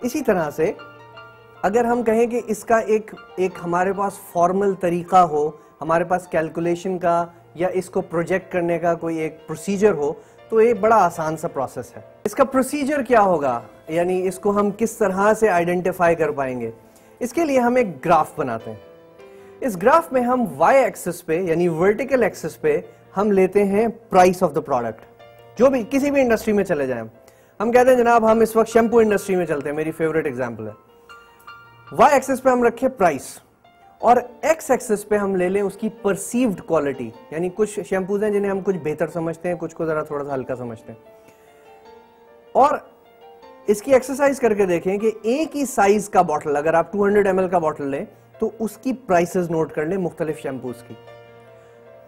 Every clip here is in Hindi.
इसी तरह से अगर हम कहें कि इसका एक हमारे पास फॉर्मल तरीका हो, हमारे पास कैलकुलेशन का या इसको प्रोजेक्ट करने का कोई एक प्रोसीजर हो, तो ये बड़ा आसान सा प्रोसेस है। इसका प्रोसीजर क्या होगा, यानी इसको हम किस तरह से आइडेंटिफाई कर पाएंगे। इसके लिए हम एक ग्राफ बनाते हैं। इस ग्राफ में हम y एक्सिस पे यानी वर्टिकल एक्सिस पे हम लेते हैं प्राइस ऑफ द प्रोडक्ट। जो भी किसी भी इंडस्ट्री में चले जाएं, हम कहते हैं जनाब हम इस वक्त शैम्पू इंडस्ट्री में चलते हैं, मेरी फेवरेट एग्जांपल है। y एक्सिस पे हम रखें प्राइस और x एक्सिस पे हम ले लें उसकी परसीव्ड क्वालिटी, यानी कुछ शैम्पूज हैं जिन्हें हम कुछ बेहतर समझते हैं, कुछ को जरा थोड़ा सा हल्का समझते हैं। और इसकी एक्सरसाइज करके देखें कि एक ही साइज का बॉटल, अगर आप 200 ml का बॉटल लें तो उसकी प्राइसेस नोट कर लें मुख्तलिफ शैम्पूज की।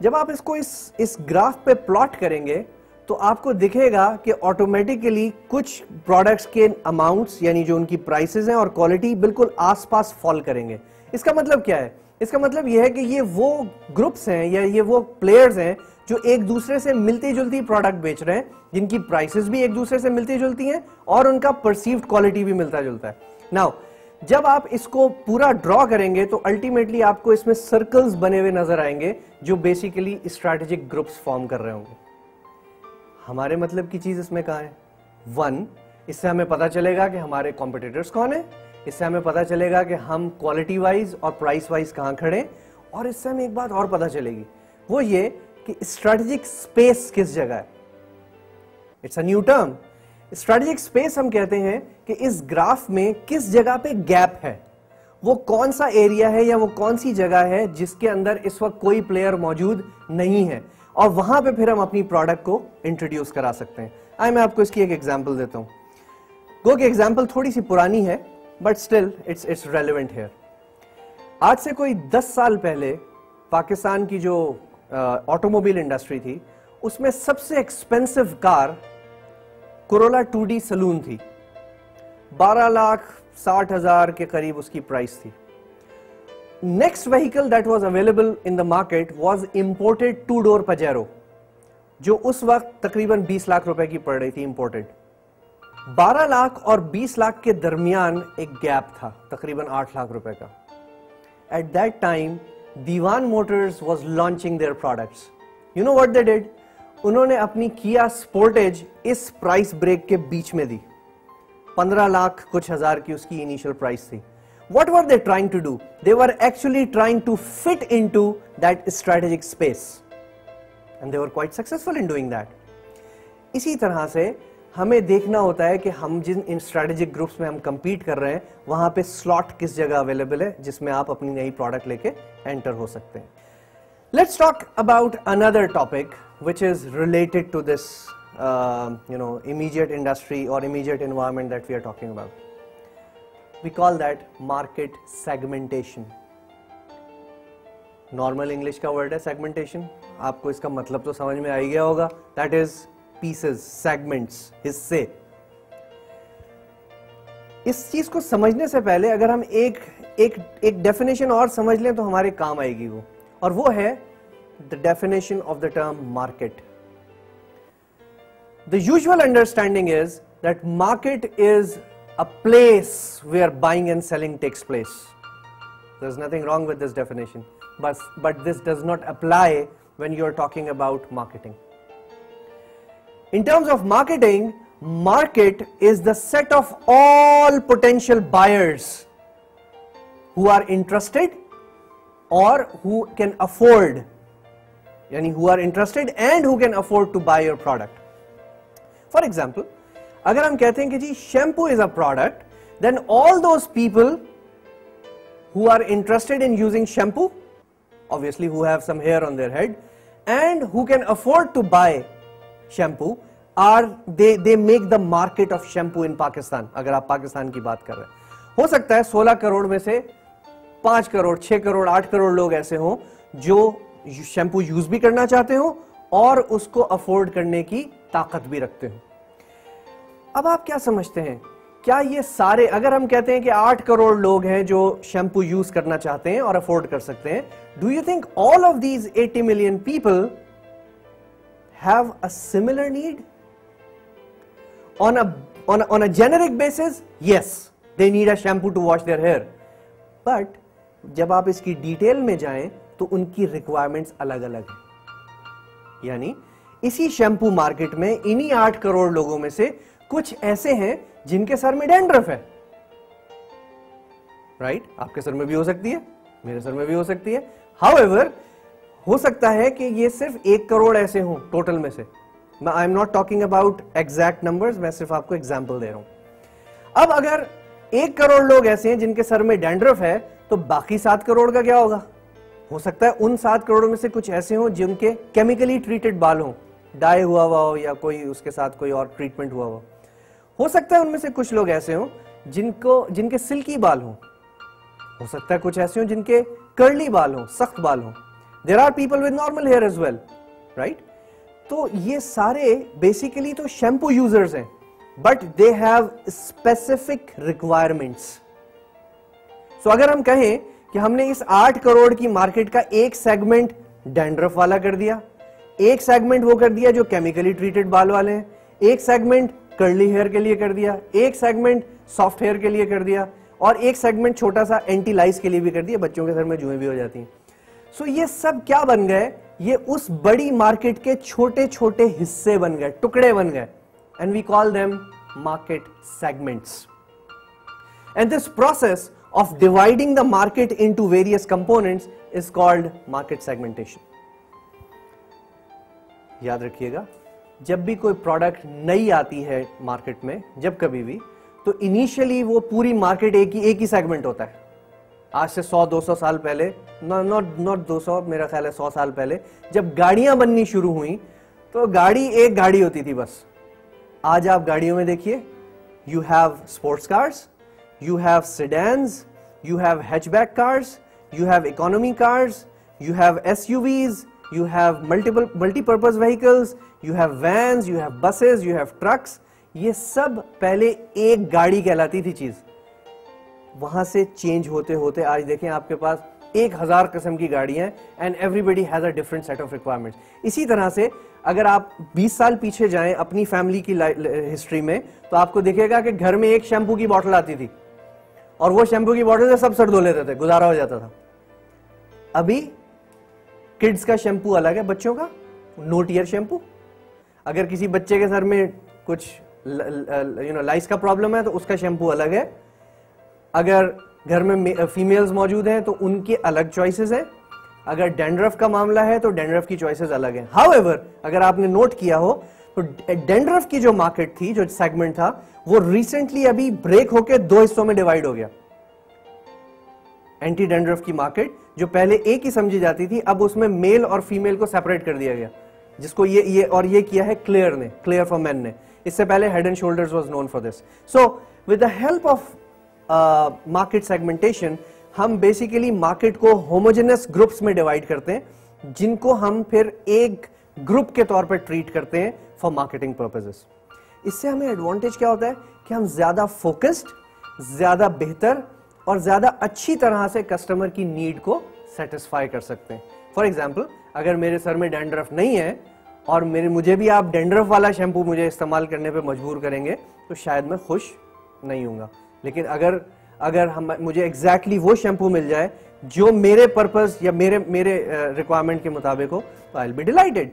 जब आप इसको इस ग्राफ पे प्लॉट करेंगे तो आपको दिखेगा कि ऑटोमेटिकली कुछ प्रोडक्ट्स के अमाउंट्स यानी जो उनकी प्राइसेस हैं और क्वालिटी बिल्कुल आसपास फॉल करेंगे। इसका मतलब क्या है? इसका मतलब यह है कि ये वो ग्रुप्स हैं या ये वो प्लेयर्स हैं जो एक दूसरे से मिलती जुलती प्रोडक्ट बेच रहे हैं, जिनकी प्राइसेस भी एक दूसरे से मिलती जुलती हैं और उनका परसीव्ड क्वालिटी भी मिलता जुलता है। नाउ जब आप इसको पूरा ड्रॉ करेंगे तो अल्टीमेटली आपको इसमें सर्कल्स बने हुए नजर आएंगे जो बेसिकली स्ट्रैटेजिक ग्रुप्स फॉर्म कर रहे होंगे। हमारे मतलब की चीज इसमें कहां है? 1, इससे हमें पता चलेगा कि हमारे कॉम्पिटिटर्स कौन है, इससे हमें पता चलेगा कि हम क्वालिटी वाइज और प्राइस वाइज कहां खड़े, और इससे हमें एक बात और पता चलेगी, वो ये कि स्ट्रैटेजिक स्पेस किस जगह है। It's a new term. Strategic space हम कहते हैं कि इस ग्राफ में किस जगह पे गैप है, वो कौन सा एरिया है या वो कौन सी जगह है जिसके अंदर इस वक्त कोई प्लेयर मौजूद नहीं है, और वहां पे फिर हम अपनी प्रोडक्ट को इंट्रोड्यूस करा सकते हैं। आइए मैं आपको इसकी एक एग्जांपल देता हूं। गो की एग्जांपल थोड़ी सी पुरानी है but still it's relevant here. आज से कोई 10 साल पहले पाकिस्तान की जो ऑटोमोबाइल इंडस्ट्री थी उसमें सबसे expensive car Corolla 2D salon थी। 12,60,000 के करीब उसकी प्राइस थी। Next vehicle that was available in the market was imported 2-door Pajero, जो उस वक्त तकरीबन 20 लाख रुपए की पड़ रही थी इंपोर्टेड। 12 लाख और 20 लाख के दरमियान एक गैप था तकरीबन 8 लाख रुपए का। At that time Diwan motors was launching their products. You know what they did? उन्होंने अपनी किया स्पोर्टेज इस प्राइस ब्रेक के बीच में दी। 15 लाख कुछ हजार की उसकी इनिशियल प्राइस थी। What were they trying to do? They were actually trying to fit into that strategic space, and they were quite successful in doing that. इसी तरह से हमें देखना होता है कि हम जिन इन स्ट्रेटेजिक ग्रुप्स में हम compete कर रहे हैं वहां पे स्लॉट किस जगह अवेलेबल है जिसमें आप अपनी नई प्रोडक्ट लेके एंटर हो सकते हैं। Let's talk about another topic which is related to this immediate industry or immediate environment that we are talking about. We call that market segmentation. Normal English का word है segmentation. आपको इसका मतलब तो समझ में आ ही गया होगा. That is pieces, segments, हिस्से. इस चीज को समझने से पहले अगर हम एक definition और समझ लें तो हमारे काम आएगी वो, और वो है the definition of the term market. The usual understanding is that market is a place where buying and selling takes place. There's nothing wrong with this definition, but this does not apply when you're talking about marketing. In terms of marketing, market is the set of all potential buyers who are interested or who can afford, yani who are interested and who can afford to buy your product. For example, अगर हम कहते हैं कि जी shampoo is a product, then all those people who are interested in using shampoo, obviously who have some hair on their head and who can afford to buy shampoo, are they make the market of shampoo in Pakistan. अगर आप पाकिस्तान की बात कर रहे हैं, हो सकता है 16 करोड़ में से 5 करोड़, 6 करोड़, 8 करोड़ लोग ऐसे हों जो शैम्पू यूज भी करना चाहते हो और उसको अफोर्ड करने की ताकत भी रखते हो। अब आप क्या समझते हैं, क्या ये सारे, अगर हम कहते हैं कि 8 करोड़ लोग हैं जो शैम्पू यूज करना चाहते हैं और अफोर्ड कर सकते हैं, do you think all of these 80 million people have a similar need? On a generic basis, yes, they need a shampoo to wash their hair, but जब आप इसकी डिटेल में जाएं तो उनकी रिक्वायरमेंट्स अलग अलग हैं। यानी इसी शैम्पू मार्केट में इन्हीं 8 करोड़ लोगों में से कुछ ऐसे हैं जिनके सर में डैंड्रफ है, राइट? आपके सर में भी हो सकती है, मेरे सर में भी हो सकती है। हाउएवर, हो सकता है कि ये सिर्फ 1 करोड़ ऐसे हों टोटल में से। I am not talking about exact numbers, मैं सिर्फ आपको एग्जांपल दे रहा हूं। अब अगर 1 करोड़ लोग ऐसे हैं जिनके सर में डैंड्रफ है, तो बाकी 7 करोड़ का क्या होगा? हो सकता है उन 7 करोड़ में से कुछ ऐसे हों जिनके केमिकली ट्रीटेड बाल हों, डाई हुआ हो या कोई उसके साथ कोई और ट्रीटमेंट हुआ हो सकता है उनमें से कुछ लोग ऐसे हों जिनके सिल्की बाल हो सकता है कुछ ऐसे हों जिनके कर्ली बाल हों, सख्त बाल हों। There are people with normal hair as well, right? तो ये सारे बेसिकली तो शैम्पू यूजर्स हैं, but they have specific requirements. So अगर हम कहें कि हमने इस 8 करोड़ की मार्केट का एक सेगमेंट डैंड्रफ वाला कर दिया, एक सेगमेंट वो कर दिया जो केमिकली ट्रीटेड बाल वाले हैं, एक सेगमेंट कर्ली हेयर के लिए कर दिया, एक सेगमेंट सॉफ्ट हेयर के लिए कर दिया, और एक सेगमेंट छोटा सा एंटी लाइस के लिए भी कर दिया, बच्चों के सर में जुएं भी हो जाती हैं। सो ये सब क्या बन गए? ये उस बड़ी मार्केट के छोटे छोटे हिस्से बन गए, टुकड़े बन गए, and we call them market segments. And this process of dividing the market into various components is called market segmentation. याद रखिएगा, जब भी कोई प्रोडक्ट नई आती है मार्केट में, जब कभी भी, तो इनिशियली वो पूरी मार्केट एक ही सेगमेंट होता है। आज से 100-200 साल पहले, नॉट 200, मेरा ख्याल है 100 साल पहले, जब गाड़ियां बननी शुरू हुई तो गाड़ी एक गाड़ी होती थी बस। आज आप गाड़ियों में देखिए, you have sports cars, you have sedans, you have hatchback cars, you have economy cars, you have SUVs, you have multi-purpose vehicles, you have vans, you have buses, you have trucks। ये सब पहले एक गाड़ी कहलाती थी चीज, वहां से चेंज होते होते आज देखें आपके पास 1000 किस्म की गाड़ियां, and everybody has a different set of requirements. इसी तरह से अगर आप 20 साल पीछे जाएं अपनी फैमिली की हिस्ट्री में, तो आपको दिखेगा कि घर में एक शैम्पू की बोतल आती थी, और वो शैम्पू की बोतल से सब सर धो लेते थे, गुजारा हो जाता था। अभी किड्स का शैम्पू अलग है, बच्चों का नो टीयर शैम्पू। अगर किसी बच्चे के सर में कुछ लाइस का प्रॉब्लम है तो उसका शैम्पू अलग है। अगर घर में फीमेल्स मौजूद हैं तो उनके अलग चॉइसेस हैं। अगर डैंड्रफ का मामला है तो डैंड्रफ की चॉइसेस अलग हैं। हाउएवर, अगर आपने नोट किया हो तो डैंड्रफ की जो मार्केट थी, जो सेगमेंट था, वो रिसेंटली अभी ब्रेक होकर 2 हिस्सों में डिवाइड हो गया। एंटी डैंड्रफ की मार्केट जो पहले एक ही समझी जाती थी, अब उसमें मेल और फीमेल को सेपरेट कर दिया गया, जिसको ये किया है क्लियर फॉर मेन ने। इससे पहले head and shoulders was known for this. So with the help of market segmentation, हम बेसिकली मार्केट को होमोजेनस ग्रुप्स में डिवाइड करते हैं, जिनको हम फिर एक ग्रुप के तौर पर ट्रीट करते हैं फॉर मार्केटिंग पर्पसेस। इससे हमें एडवांटेज क्या होता है कि हम ज्यादा फोकस्ड, ज्यादा बेहतर और ज्यादा अच्छी तरह से कस्टमर की नीड को सेटिस्फाई कर सकते हैं। फॉर एग्जाम्पल, अगर मेरे सर में डैंड्रफ नहीं है और मुझे भी आप डैंड्रफ वाला शैम्पू मुझे इस्तेमाल करने पे मजबूर करेंगे तो शायद मैं खुश नहीं हूँगा। लेकिन अगर मुझे एग्जैक्टली वो शैम्पू मिल जाए जो मेरे पर्पस या मेरे रिक्वायरमेंट के मुताबिक हो, तो आई विल बी डिलाइटेड।